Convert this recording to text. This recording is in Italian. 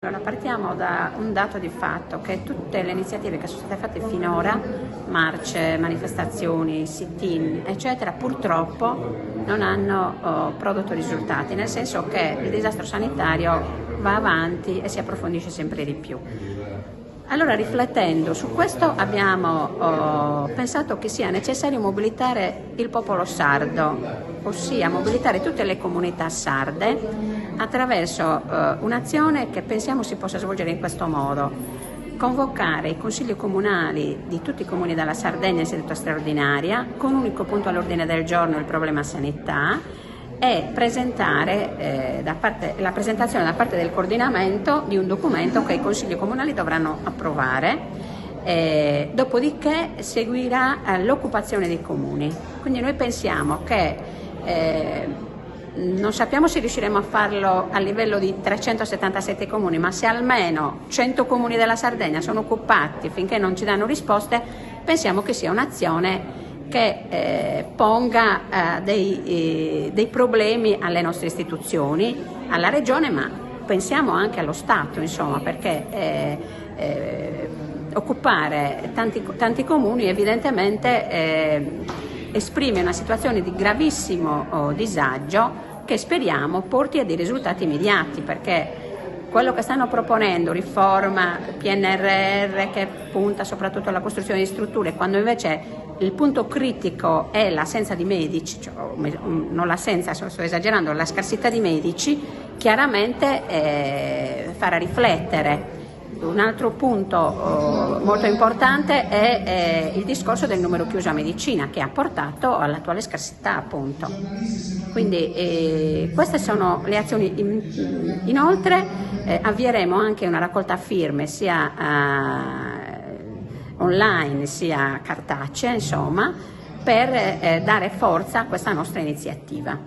Allora, partiamo da un dato di fatto, che tutte le iniziative che sono state fatte finora, marce, manifestazioni, sit-in, eccetera, purtroppo non hanno prodotto risultati, nel senso che il disastro sanitario va avanti e si approfondisce sempre di più. Allora, riflettendo su questo, abbiamo pensato che sia necessario mobilitare il popolo sardo, ossia mobilitare tutte le comunità sarde attraverso un'azione che pensiamo si possa svolgere in questo modo: convocare i consigli comunali di tutti i comuni della Sardegna in seduta straordinaria, con un unico punto all'ordine del giorno il problema sanità, e presentare la presentazione da parte del coordinamento di un documento che i consigli comunali dovranno approvare, dopodiché seguirà l'occupazione dei comuni. Quindi noi pensiamo che non sappiamo se riusciremo a farlo a livello di 377 comuni, ma se almeno 100 comuni della Sardegna sono occupati finché non ci danno risposte, pensiamo che sia un'azione che ponga dei problemi alle nostre istituzioni, alla Regione, ma pensiamo anche allo Stato, insomma, perché occupare tanti comuni evidentemente esprime una situazione di gravissimo disagio che speriamo porti a dei risultati immediati, perché quello che stanno proponendo, riforma, PNRR che punta soprattutto alla costruzione di strutture, quando invece il punto critico è l'assenza di medici, cioè, non l'assenza, sto esagerando, la scarsità di medici, chiaramente farà riflettere. Un altro punto molto importante è il discorso del numero chiuso a medicina, che ha portato all'attuale scarsità, appunto. Quindi queste sono le azioni. Inoltre avvieremo anche una raccolta firme sia online sia cartacea, insomma, per dare forza a questa nostra iniziativa.